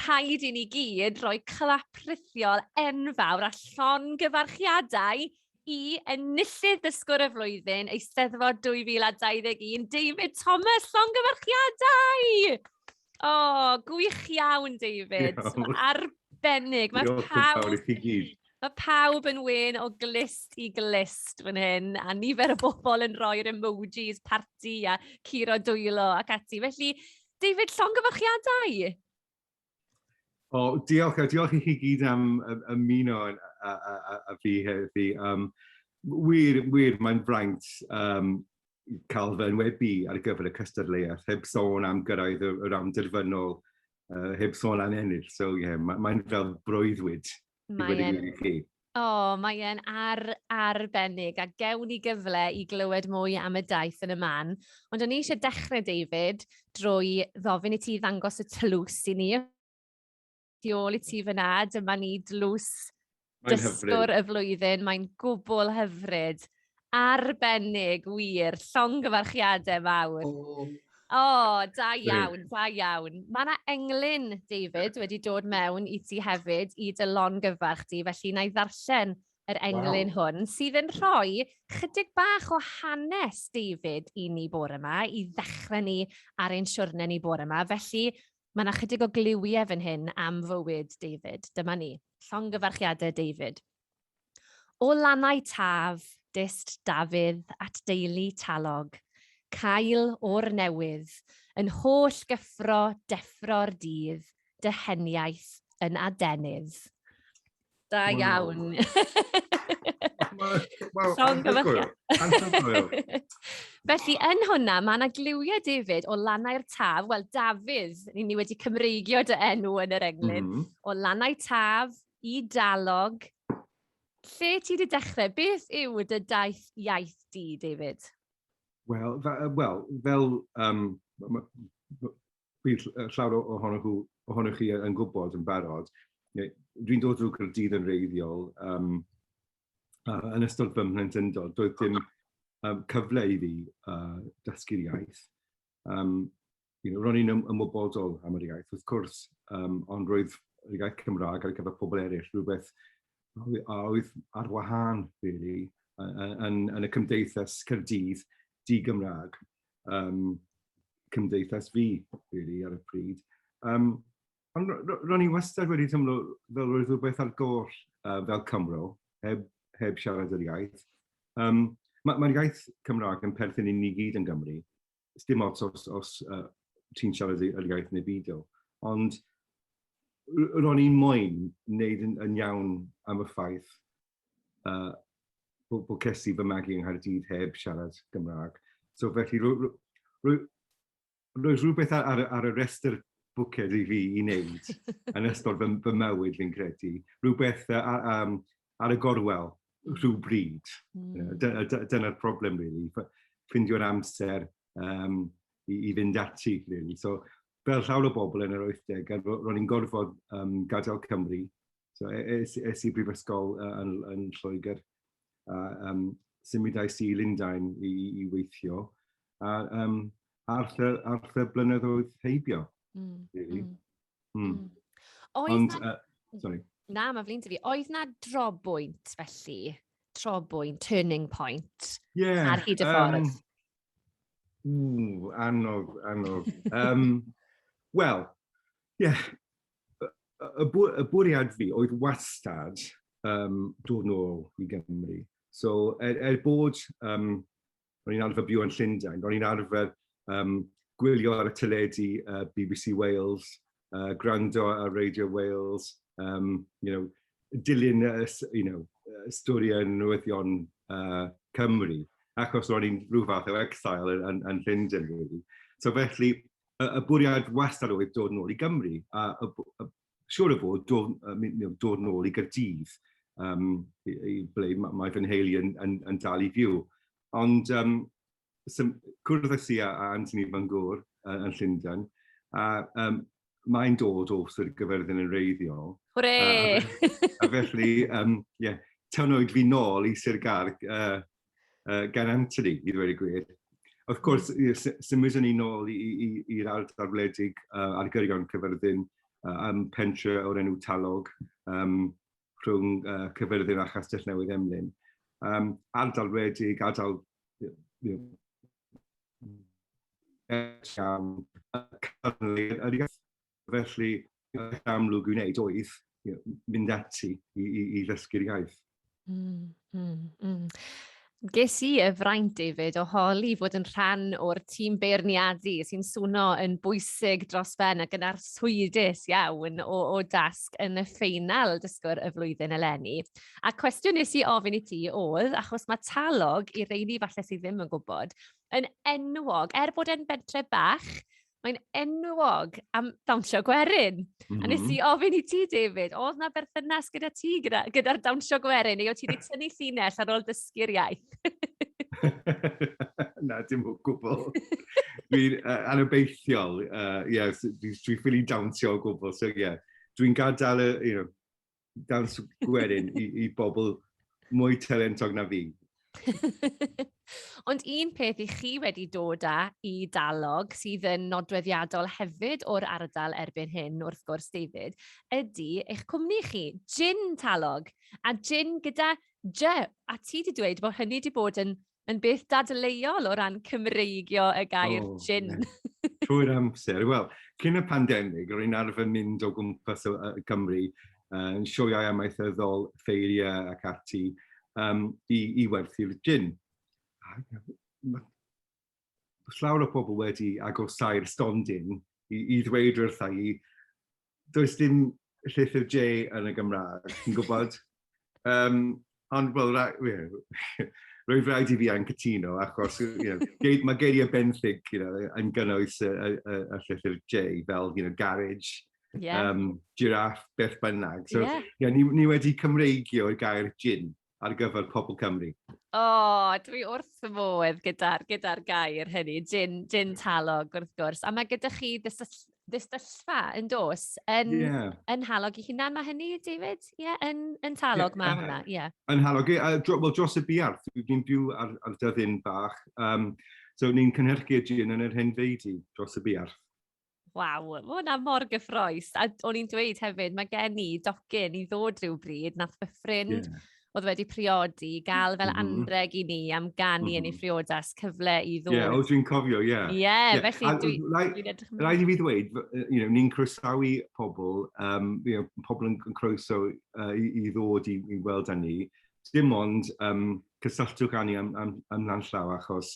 rhaid i ni gyd roi clap rithiol enfawr a llongyfarchiadau i Enillydd Dysgwr y Flwyddyn, Eisteddfod 2021. David Thomas, llongyfarchiadau! O, gwych iawn, David. Arbennig. Mae pawb yn wyn o glist i glist fan hyn, a nifer o bobl yn rhoi'r emojis, parti a curo dwylo ac ati. Felly, David, llongyfarchiadau? O, diolch i chi gyd am ymuno a fi heddi. Wir, mae'n fraint cael fy enwebu ar gyfer y cystadleuaeth, heb sôn am gyrraedd yr amderfynol, heb sôn am ennill. So, mae'n fel breuddwyd i wedi gwneud i chi. O, mae'n arbennig, a gewn ni gyfle i glywed mwy am y daith yn y man. Ond o'n i eisiau dechrau, David, drwy ddofyn i ti ddangos y tlws i ni. Tu ôl i ti fyna, dyma ni dlws Dysgwr y Flwyddyn. Mae'n gwbl hyfryd. Arbennig, wir, llongyfarchiadau mawr. O, da iawn, da iawn. Mae yna englyn, David, wedi dod mewn i ti hefyd, i dy longyfarch ti, felly na i ddarllen yr englyn hwn, sydd yn rhoi chydig bach o hanes, David, i ni bore yma, i ddechrau ni ar ein siwrne ni bore yma. Felly, mae yna chydig o gliwiau fan hyn am fywyd, David. Dyma ni, llongyfarchiadau, David. O lannau taf, dyst Dafydd at deulu talog, cael o'r newydd, yn holl gyffro deffro'r dydd, dyheniaeth yn adenydd. Da iawn. Felly, yn hwnna, mae yna gliwiau, David, o lannau'r taf. Wel, Dafydd, ni wedi cymreigio dy enw yn yr englyn. O lannau taf i dalog. Lle ti wedi dechrau? Beth yw dy daith iaith di, David? Wel, fel llawer ohonoch chi yn gwybod yn barod, dwi'n dod drwy Gaerdydd yn reiddiol yn ystod fy mhlentyndod. Doedd dim cyfle i fi dysgu'r iaith. Ro'n i'n ymwybodol am yr iaith, wrth gwrs, ond roedd yr iaith Cymraeg ar gyfer pobl eraill rhywbeth oedd ar wahân, really, yn y cymdeithas Caerdydd di-Gymraeg, cymdeithas fi, really, ar y pryd. Ond ro'n i wastad wedi teimlo fel roedd rhywbeth ar goll fel Cymro, heb siarad yr iaith. Mae'r iaith Cymraeg yn perthyn i ni gyd yn Gymru. Dim ots os ti'n siarad yr iaith neu beidio. Ond ro'n i'n moyn wneud yn iawn am y ffaith bod ces i fy magu yng Nghaerdydd heb siarad Gymraeg. So felly, roedd rhywbeth ar y restr bwced i fi i wneud yn ystod fy mywyd fi'n credu. Rhywbeth ar y gorwel rhywbryd. Dyna'r problem, really. Ffindio'r amser i fynd ati, really. So, fel llawer o bobl yn yr 80au, ro'n i'n gorfod gadael Cymru. So, es i brifysgol yn Lloegr. Symudais i Lundain i weithio. Ar y blynyddoedd heibio. Sorry. Na, mae flin ti fi. Oedd na drobwynt felly? Turning point? Ar hyd y ffordd? Annog. Wel, y bwriad fi oedd wastad dod nôl i Gymru. So, bod ro'n i'n arfer byw yn Llundain, ro'n i'n arfer gwylio ar y teledu BBC Wales, gwrando ar Radio Wales, dilyn storiau newyddion Cymru, achos ro'n i'n rhyw fath o exile yn Llundain, really. So felly, y bwriad wastad oedd dod nôl i Gymru, a siŵr o fod dod nôl i Gaerdydd, i ble mae fy nheulu yn dal i fyw. Ond cwrdd i a Anthony Van Gogh yn Llundain, a mae'n dod o Sir Gyfyrddin yn reiddiol. Hwre! A felly, tywnwyd fi nôl i Sir Garg gan Anthony, i ddweud y gwir. Wrth gwrs, symudon ni nôl i'r ardal wledig ar gyrion Cyfyrddin pentre o'r enw Talog, rhwng Cyfyrddin a Chastell Newydd Emlyn. Ardal wedig, ardal felly amlwg i wneud oedd mynd ati i ddysgu'r iaith. Ges i y fraint, David, o holi fod yn rhan o'r tîm beirniadu sy'n swno yn bwysig dros ben ac yn arswydus iawn o dasg yn y ffeinal Dysgwr y Flwyddyn eleni. A cwestiwn nes i ofyn i ti oedd, achos mae Talog, i reini falle sydd ddim yn gwybod, yn enwog, bod e'n bentre bach, mae'n enwog am dawnsio gwerin. A nes i ofyn i ti, David, oedd na berthynas gyda ti gyda'r dawnsio gwerin, neu o ti wedi tynnu llinell ar ôl dysgu'r iaith? Na, dim o gwbl. Dwi'n anobeithiol, dwi'n ffili dawnsio o gwbl, so dwi'n gadael dawns gwerin i bobl mwy talentog na fi. Ond un peth i chi wedi dod â i Dalog sydd yn nodweddiadol hefyd o'r ardal erbyn hyn wrth gwrs, David, ydy eich cwmni chi, Gin Talog, a gin gyda J. A ti wedi dweud bod hynny wedi bod yn beth dadleuol o ran Cymreigio y gair gin. Trwy'r amser. Wel, cyn y pandemig, ro'n arfer mynd o gwmpas Cymru yn sioeau amaethyddol, ffeiriau ac ati, i werthu'r gin. Llawer o bobl wedi agosau'r stondin i ddweud wrtha i, does dim llythyr J yn y Gymraeg, chi'n gwybod? Ond, wel, roedd rhaid i fi ancytuno, achos mae geiriau benthyg yn gynnwys y llythyr J, fel garage, giraffe, beth bynnag. So, ni wedi Cymreigio'r gair gin ar gyfer pobl Cymru. Dwi wrth fy modd gyda'r gair hynny, gin Talog wrth gwrs. A mae gyda chi ddisgyllfa yn dos yn halog i hunan, mae hynny, David? Yn Talog mae hwnna, Yn halog, wel dros y biarth, ni'n byw ar dyddyn bach, so ni'n cynhyrchu'r gin yn yr hyn feidi dros y biarth. Waw, mae hwnna mor gyffroes. A o'n i'n dweud hefyd, mae gen i docyn i ddod rhyw bryd, nath fy ffrind oedd wedi priodi, gael fel anreg i ni am ganu yn ei phriodas cyfle i ddod. Dwi'n cofio, felly dwi'n edrych yn... Rhaid i fi ddweud, ni'n croesawu pobl, pobl yn croeso i ddod i weld â ni. Dim ond cysylltwch â ni am lanllaw, achos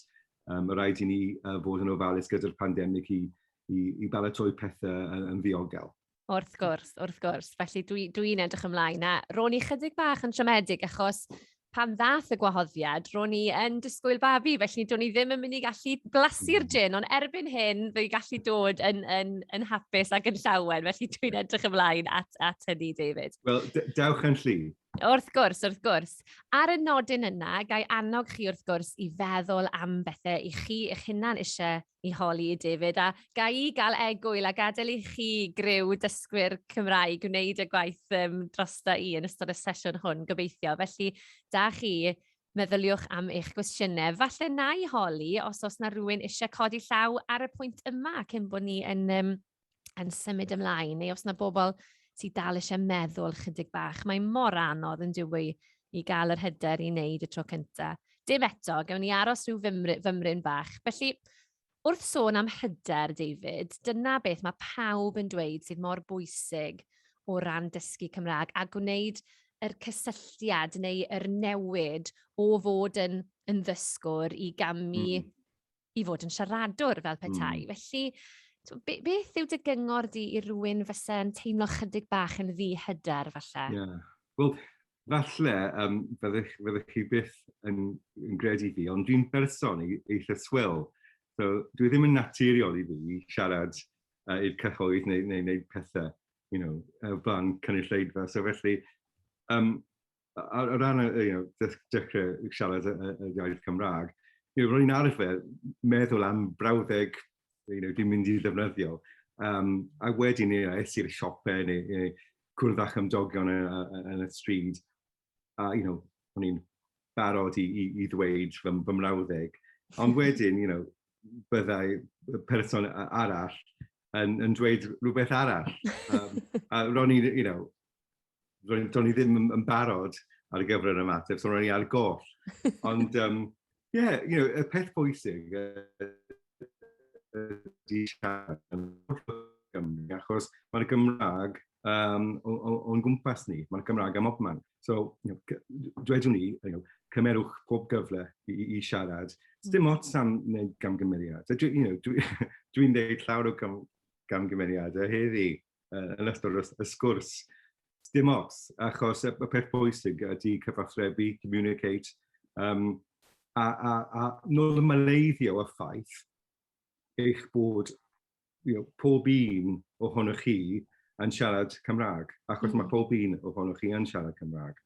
rhaid i ni fod yn ofalus gyda'r pandemig i baratoi pethau yn ddiogel. Wrth gwrs. Felly dwi'n edrych ymlaen. A ro'n i chydig bach yn siomedig achos pan ddath y gwahoddiad, ro'n i yn dysgwyl babi, felly do'n i ddim yn mynd i gallu blasu'r gin, ond erbyn hyn, fe'i gallu dod yn hapus ac yn llawen, felly dwi'n edrych ymlaen at hynny, David. Wel, dewch yn lli. Wrth gwrs. Ar y nodyn yna, gai annog chi wrth gwrs i feddwl am bethau i chi eich hunan eisiau i holi, David, a gai i gael egwyl a gadael i chi griw dysgwyr Cymraeg wneud y gwaith drosta i yn ystod y sesiwn hwn, gobeithio. Felly, da chi meddyliwch am eich gwestiynau. Falle na i holi os oes na rhywun eisiau codi llaw ar y pwynt yma cyn bod ni yn symud ymlaen, neu os na bobl sydd dal eisiau meddwl chydig bach. Mae mor anodd yn dwi i gael yr hyder i wneud y tro cyntaf. Dim eto, gawn ni aros rhyw fymryn bach. Felly, wrth sôn am hyder, David, dyna beth mae pawb yn dweud sydd mor bwysig o ran dysgu Cymraeg a gwneud yr cysylltiad neu yr newid o fod yn ddysgwr i gamu i fod yn siaradwr fel petai. Felly, beth yw dy gyngor di i rywun fysa'n teimlo chydig bach yn ddi-hyder falle? Wel, falle fyddwch chi byth yn gredu fi, ond dwi'n berson eitha swil. So, dwi ddim yn naturiol i fi siarad i'r cyhoedd neu wneud pethau, fan cynulleidfa. So felly, ar ran dechrau siarad y iaith Cymraeg, ro'n i'n arfer meddwl am brawddeg dim mynd i ddefnyddio. A wedyn es i'r siopau neu cwrdd ymdogion yn y stryd. A o'n i'n barod i ddweud fy mrawddeg. Ond wedyn, byddai person arall yn dweud rhywbeth arall. A ro'n i ddim yn barod ar gyfer yr ymateb, so ro'n i ar goll. Ond, y peth bwysig ydy siarad yn Gymru, achos mae'r Gymraeg o'n gwmpas ni, mae'r Gymraeg am obman. So, dwedwn ni, cymerwch pob gyfle i siarad. Dim ots am wneud gamgymeriad. Dwi'n dweud llawer o gamgymeriadau heddi yn ystod y sgwrs. Dim ots, achos y peth bwysig ydy cyfathrebu, communicate, a normaleiddio y ffaith eich bod pob un ohonoch chi yn siarad Cymraeg, achos mae pob un ohonoch chi yn siarad Cymraeg.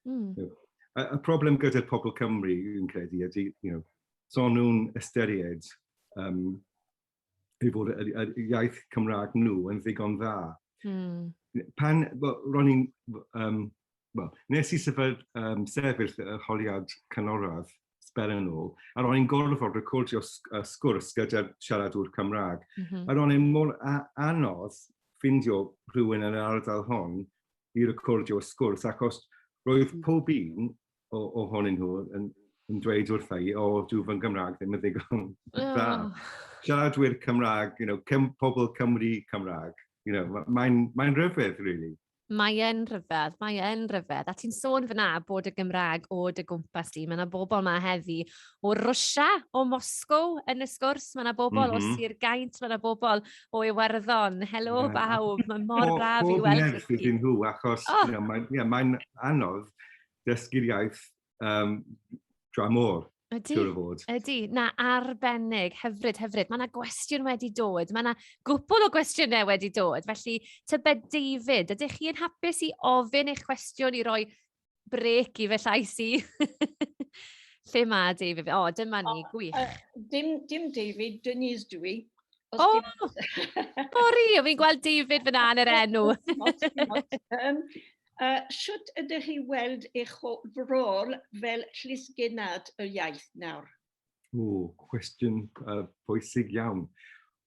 Y problem gyda'r pobl Cymru, yn credu, ydy, so nhw'n ystyried i fod y iaith Cymraeg nhw yn ddigon dda. Pan, ro'n i'n, nes i sefyll y holiad canolradd sber yn ôl, a ro'n i'n gorfod recordio sgwrs gyda'r siaradwyr Cymraeg. A ro'n i'n mor anodd ffindio rhywun yn yr ardal hon i recordio sgwrs, achos roedd pob un ohonyn nhw yn dweud wrtha i, dwi fy Gymraeg ddim yn ddigon dda. Siaradwyr Cymraeg, pobl Cymru Cymraeg, mae'n rhyfedd, really. Mae'n rhyfedd. A ti'n sôn fyna bod y Gymraeg o dy gwmpas di. Mae yna bobl yma heddi o Rwsia, o Moscow yn y sgwrs. Mae yna bobl o Sir Gaint, mae yna bobl o Iwerddon. Helo bawb, mae'n mor braf i weld chi. Pob nerth iddyn nhw, achos mae'n anodd dysgu'r iaith dramor. Ydy, na arbennig, hyfryd. Mae yna gwestiwn wedi dod, mae yna gwbl o gwestiynau wedi dod, felly tybed David, ydych chi yn hapus i ofyn eich cwestiwn i roi brec i fe llais i? Lle mae David? Dyma ni, gwych. Dim David, Denise dwi. Sori, fi'n gweld David fyna yn yr enw. Sut ydych chi weld eich rôl fel llysgenad y iaith nawr? Cwestiwn bwysig iawn.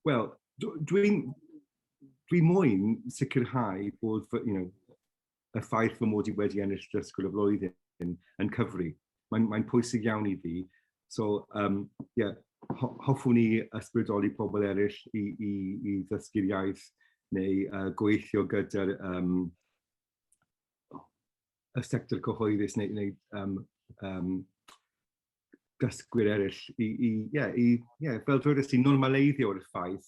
Wel, dwi moyn sicrhau bod y ffaith fy mod i wedi ennill Dysgwr y Flwyddyn yn cyfri. Mae'n pwysig iawn i fi. So, hoffwn ni ysbrydoli pobl eraill i ddysgu'r iaith neu gweithio gyda'r y sector cyhoeddus neu dysgwyr eraill fel dwedais i normaleiddio y ffaith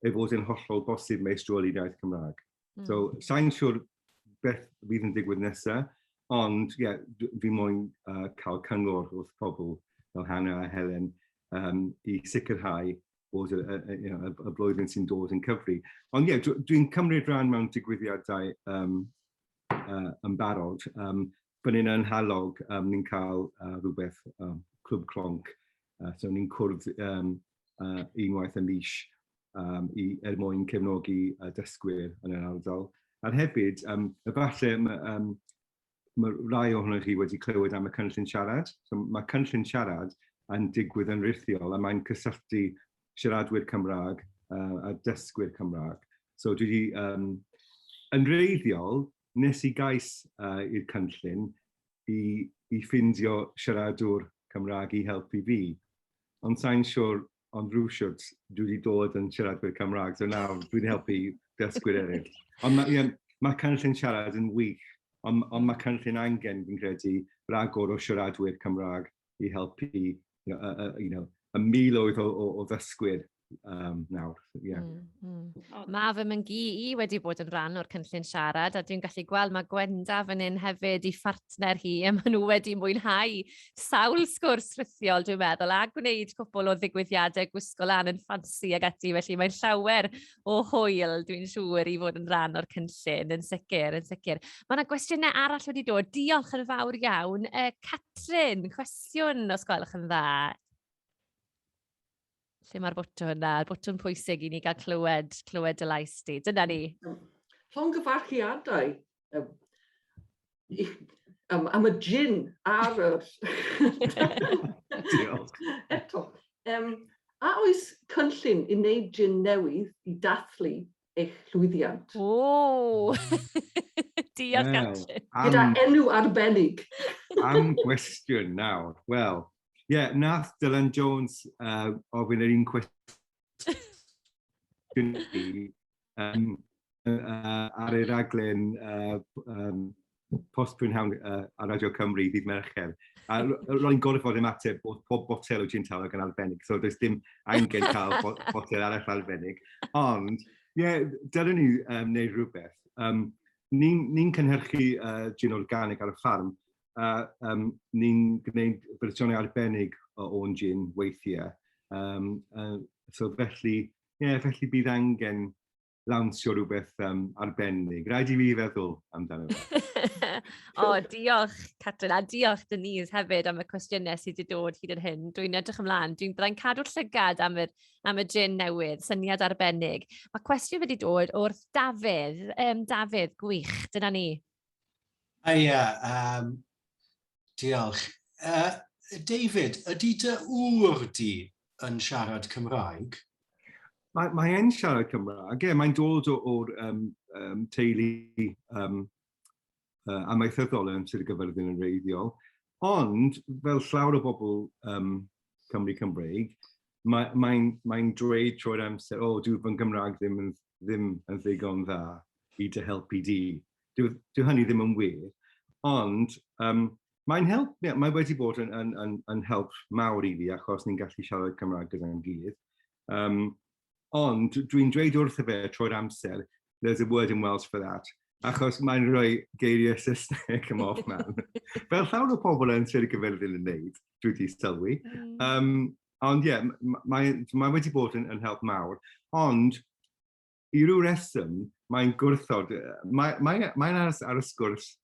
ei fod yn hollol bosib meistroli'r iaith Cymraeg. So, sa'n siŵr beth fydd yn digwydd nesaf, ond fi moyn cael cyngor wrth pobl fel Hanna a Helen i sicrhau bod y blwyddyn sy'n dod yn cyfri. Ond dwi'n cymryd rhan mewn digwyddiadau yn barod. Fan yn Halog, ni'n cael rhywbeth clwb clonc. So ni'n cwrdd unwaith y mis mwyn cefnogi dysgwyr yn yr ardal. A hefyd, efallai mae rai ohonoch chi wedi clywed am y cynllun siarad. So mae cynllun siarad yn digwydd yn rithiol, a mae'n cysylltu siaradwyr Cymraeg a dysgwyr Cymraeg. So dwi yn reiddiol, nes i gais i'r cynllun i ffindio siaradwr Cymraeg i helpu fi. Ond sa'n siŵr, ond rwyswyd, dwi wedi dod yn siaradwyr Cymraeg, so nawr dwi'n helpu dysgwyr eraill. Ond mae cynllun siarad yn wych, ond mae cynllun AmGen fi'n credu ragor o siaradwyr Cymraeg i helpu y miloedd o ddysgwyr nawr. Mae fy myngu i wedi bod yn rhan o'r cynllun siarad, a dwi'n gallu gweld mae Gwenda fan hyn hefyd i phartner hi, a maen nhw wedi mwynhau sawl sgwrs ffrithiol, dwi'n meddwl, a gwneud cwbl o ddigwyddiadau gwisgo lan yn ffansi ag ati, felly mae'n llawer o hwyl, dwi'n siŵr, i fod yn rhan o'r cynllun, yn sicr. Mae yna gwestiynau arall wedi dod, diolch yn fawr iawn. Catrin, cwestiwn os gwelwch yn dda. Lle mae'r bwtwn na? Bwtwn pwysig i ni gael clywed y lais di. Dyna ni. Llongyfarchiadau am y gin ar yr... Diolch. Eto. A oes cynllun i wneud gin newydd i dathlu eich llwyddiant? O! Diolch, Wel, Catrin. Gyda enw arbennig. am gwestiwn nawr. Wel, nath Dylan Jones ofyn yr un cwestiwn i ar ei raglen post prynhawn ar Radio Cymru ddydd Mercher. A ro'n i'n gorfod ymateb bod pob botel o gin tonic yn arbennig, so does dim angen cael botel arall arbennig. Ond, dylwn ni wneud rhywbeth. Ni'n cynhyrchu gin organig ar y ffarm, ni'n gwneud fersiynau arbennig o'n gin weithiau. So felly bydd angen lawnsio rhywbeth arbennig. Rhaid i fi feddwl amdano fe. Diolch, Catrin, a diolch Denise hefyd am y cwestiynau sydd wedi dod hyd yn hyn. Dwi'n edrych ymlaen, byddai'n cadw'r llygad am y gin newydd, syniad arbennig. Mae cwestiwn wedi dod wrth Dafydd. Dafydd, gwych, dyna ni. Diolch. David, ydy dy ŵr di yn siarad Cymraeg? Mae e'n siarad Cymraeg. Mae'n dod o'r teulu amaethyddol yn Sir Gyfyrddin yn reiddiol. Ond, fel llawer o bobl Cymru Cymreig, mae'n dweud trwy'r amser, dyw fy Gymraeg ddim yn ddigon dda i dy helpu di. Dyw hynny ddim yn wir. Ond, mae wedi bod yn help mawr i fi, achos ni'n gallu siarad Cymraeg gyda'n gilydd. Ond dwi'n dweud wrtho fe trwy'r amser, there's a word in Welsh for that, achos mae'n rhoi geiriau Saesneg ym off man. Fel llawer o pobl yn Sir Gyfyrddin yn wneud, dwi wedi sylwi. Ond mae wedi bod yn help mawr. Ond, i ryw reswm, mae'n gwrthod, mae'n ar y sgwrs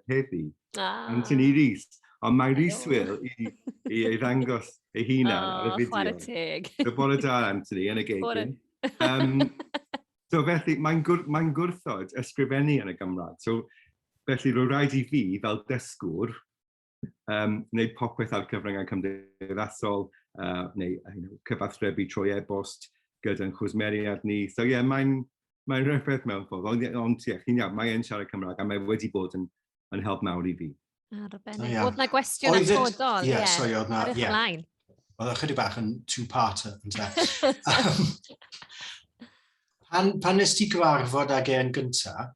heddi, Anthony Rhys, ond mae Rhys Will i ddangos ei hunan ar y fideo. Chwarae teg. So bore da, Anthony, yn y gegin. So felly, mae'n gwrthod ysgrifennu yn y Gymraeg. So felly, rwy'n rhaid i fi, fel dysgwr, wneud popeth ar cyfryngau cymdeithasol, neu cyfathrebu trwy e-bost gyda'n chwsmeriad ni. So mae'n rhywbeth mewn ffordd. Ond mae'n siarad Cymraeg, a mae wedi bod yn help mawr i fi. Arbennig. Oedd na gwestiwn atodol. Ar eich ymlaen. Oedd ychydig bach yn two-parter. Pan nes ti gyfarfod ag e'n gyntaf,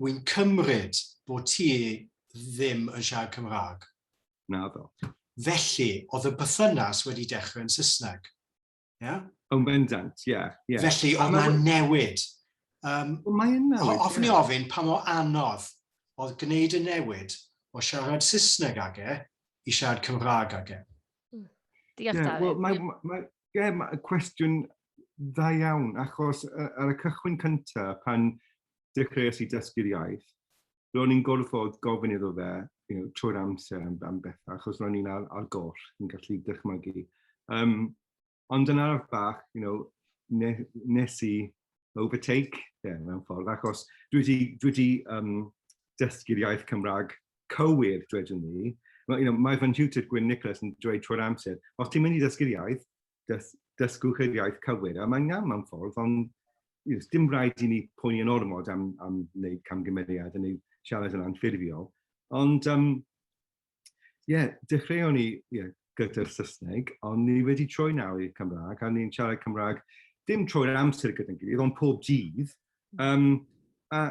wy'n cymryd bod ti ddim yn siarad Cymraeg. Na ddo. Felly, oedd y bythynas wedi dechrau yn Saesneg. Yn bendant, Felly, oedd na newid. Mae'n newid. Hoffwn i ofyn pa mor anodd oedd gwneud y newid o siarad Saesneg ag i siarad Cymraeg ag Diolch, Dafydd. Mae cwestiwn dda iawn, achos ar y cychwyn cyntaf, pan dechreuais i dysgu'r iaith, ro'n i'n gorfod gofyn iddo fe trwy'r amser am bethau, achos ro'n i'n ar goll, yn gallu dychmygu. Ond yn araf bach, nes i overtake mewn ffordd, achos dwi wedi dysgu'r iaith Cymraeg cywir, dwedwn ni. Mae fy ntiwtor Gwyn Nicholas yn dweud trwy'r amser, os ti'n mynd i dysgu'r iaith, dysgwch yr iaith cywir, a mae'n iawn mewn ffordd, ond dim rhaid i ni poeni yn ormod am wneud camgymeriad a wneud siarad yn anffurfiol. Ond, dechreuon ni gyda'r Saesneg, ond ni wedi troi nawr i'r Cymraeg, a ni'n siarad Cymraeg dim trwy'r amser gyda'n gilydd, ond pob dydd. A,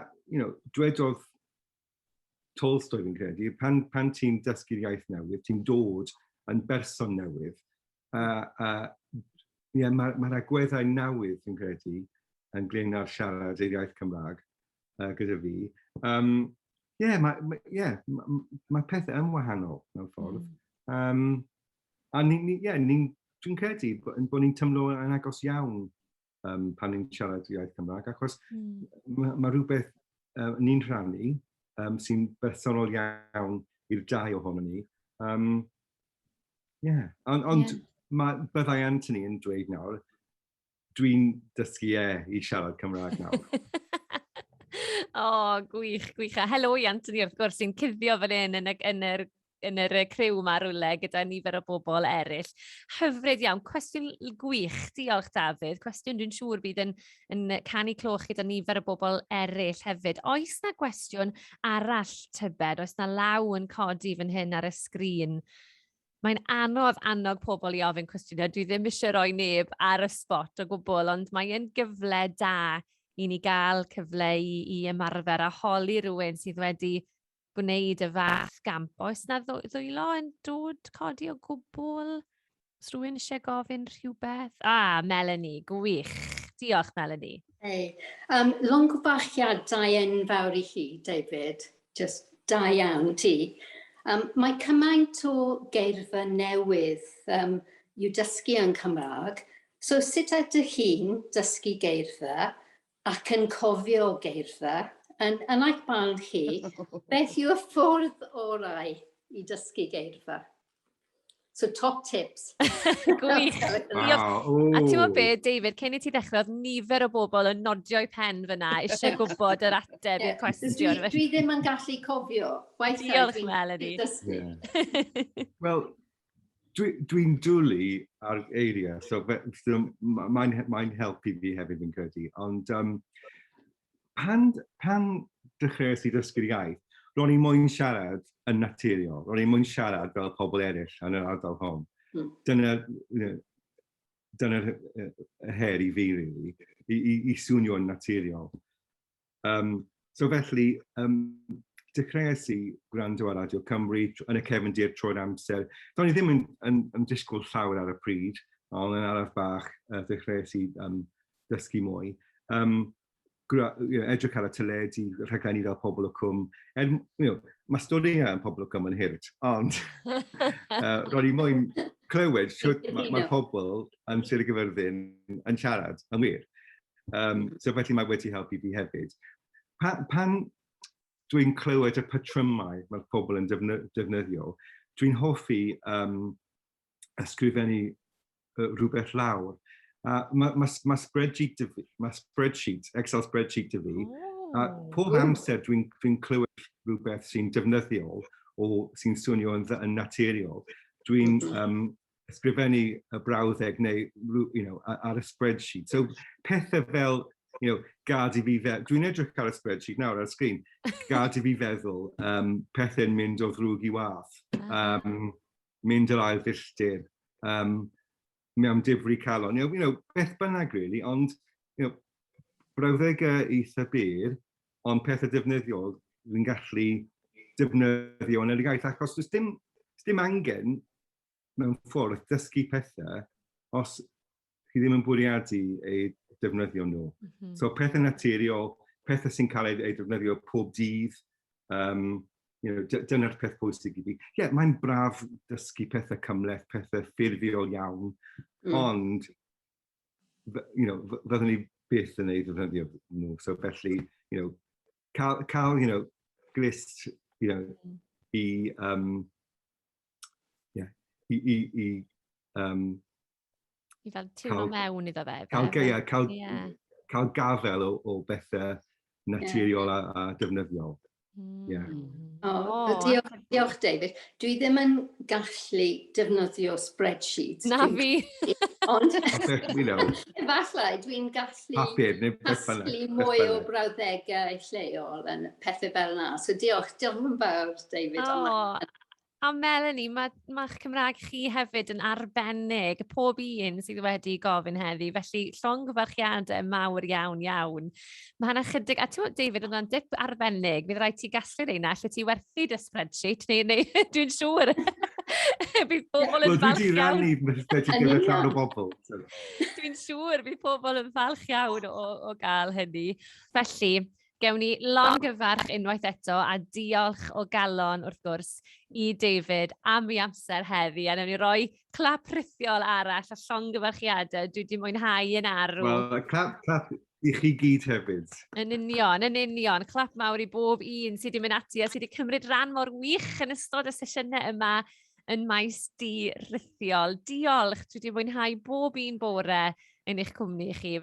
dwedodd Tolstoi fi'n credu, pan ti'n dysgu'r iaith newydd, ti'n dod yn berson newydd. Mae'r agweddau newydd fi'n credu yn glyn ar siarad yr iaith Cymraeg gyda fi. Mae pethau yn wahanol mewn ffordd. A dwi'n credu bod ni'n tymlo yn agos iawn pan ni'n siarad yr iaith Cymraeg, achos mae rhywbeth ni'n rhannu sy'n bersonol iawn i'r dau ohono ni. Ond byddai Anthony yn dweud nawr, dwi'n dysgu i siarad Cymraeg nawr. Gwych. A helo i Anthony, wrth gwrs, sy'n cuddio fan hyn yn yr yn yr criw yma rwle gyda nifer o bobl eraill. Hyfryd iawn, cwestiwn gwych, diolch Dafydd, cwestiwn dwi'n siŵr bydd yn canu cloch gyda nifer o bobl eraill hefyd. Oes na gwestiwn arall tybed, oes na law yn codi fan hyn ar y sgrin? Mae'n annog pobl i ofyn cwestiynau. Dwi ddim eisiau rhoi neb ar y spot o gwbl, ond mae'n gyfle da i ni gael cyfle i ymarfer a holi rhywun sydd wedi gwneud y fath gamp. Oes na ddwylo yn dod codi o gwbl? Os rhywun eisiau gofyn rhywbeth? Melanie, gwych. Diolch, Melanie. Hey. Longyfarchiadau enfawr i chi, David. Just da iawn ti. Mae cymaint o geirfa newydd i'w dysgu yn Cymraeg. So sut ydych chi'n dysgu geirfa ac yn cofio geirfa? Yn eich barn chi, beth yw'r ffordd orau i dysgu geirfa? So top tips. Gwych. A ti'n gwybod beth, David, cyn i ti ddechrau, oedd nifer o bobl yn nodio'u pen fyna eisiau gwybod yr ateb i'r cwestiwn. Dwi ddim yn gallu cofio. Diolch, Melanie. Wel, dwi'n dwlu ar eiriau, so mae'n helpu fi hefyd yn credu. Ond pan dechreuais i dysgu'r iaith, ro'n i moyn siarad yn naturiol. Ro'n i moyn siarad fel pobl eraill yn yr ardal hon. Dyna'r her i fi, really, i swnio yn naturiol. So felly, dechreuais i gwrando ar Radio Cymru yn y cefndir trwy'r amser. Do'n i ddim yn disgwyl llawer ar y pryd, ond yn araf bach dechreuais i dysgu mwy. Edrych ar y teledu, rhaglenni fel Pobl o Cwm. Mae storiau yn Pobl o Cwm yn hirt, ond ro'n i moyn clywed sut mae pobl yn Sir y Gyfyrddin yn siarad yn wir. So felly mae wedi helpu fi hefyd. Pan dwi'n clywed y patrymau mae pobl yn defnyddio, dwi'n hoffi ysgrifennu rhywbeth lawr. Mae spreadsheet, Excel spreadsheet dy fi. Pob amser dwi'n clywed rhywbeth sy'n defnyddiol o sy'n swnio yn naturiol. Dwi'n ysgrifennu y brawddeg neu ar y spreadsheet. So pethau fel, gad i fi feddwl, dwi'n edrych ar y spreadsheet nawr ar y sgrin, gad i fi feddwl pethau'n mynd o ddrwg i wath, mynd yr ail filltir, mewn difri calon, beth bynnag, really, ond brawddegau eitha byr, ond pethau defnyddiol, dwi'n gallu defnyddio yn yr iaith, achos does dim angen mewn ffordd dysgu pethau os chi ddim yn bwriadu ei defnyddio nhw. So pethau naturiol, pethau sy'n cael ei defnyddio pob dydd, dyna'r peth pwysig i fi. Mae'n braf dysgu pethau cymleth, pethau ffurfiol iawn, ond fyddwn ni byth yn ei ddefnyddio nhw. So felly, cael glist i fel tiwno mewn iddo fe. Cael gafel o bethau naturiol a defnyddiol. Diolch, David. Dwi ddim yn gallu defnyddio spreadsheets. Na fi. Ond efallai dwi'n gallu casglu mwy o brawddegau lleol yn pethau fel yna. So diolch yn fawr, David. A Melanie, mae'ch Cymraeg chi hefyd yn arbennig, pob un sydd wedi gofyn heddi, felly llongyfarchiadau mawr iawn. Mae hynna chydig, a ti'n David, oedd yna'n dip arbennig, fydd rhaid ti gasglu reina, lle ti werthu dy spreadsheet, neu dwi'n siŵr. Bydd pobl yn falch iawn. Dwi'n siŵr bydd pobl yn falch iawn o gael hynny. Felly, gewn ni longyfarch unwaith eto a diolch o galon wrth gwrs i David am ei amser heddi a newn ni roi clap rithiol arall a llongyfarchiadau dwi wedi mwynhau yn arw. Wel, clap i chi gyd hefyd. Yn union. Clap mawr i bob un sydd wedi mynd ati a sydd wedi cymryd rhan mor wych yn ystod y sesiynau yma yn maes di rithiol. Diolch, dwi wedi mwynhau bob un bore yn eich cwmni chi.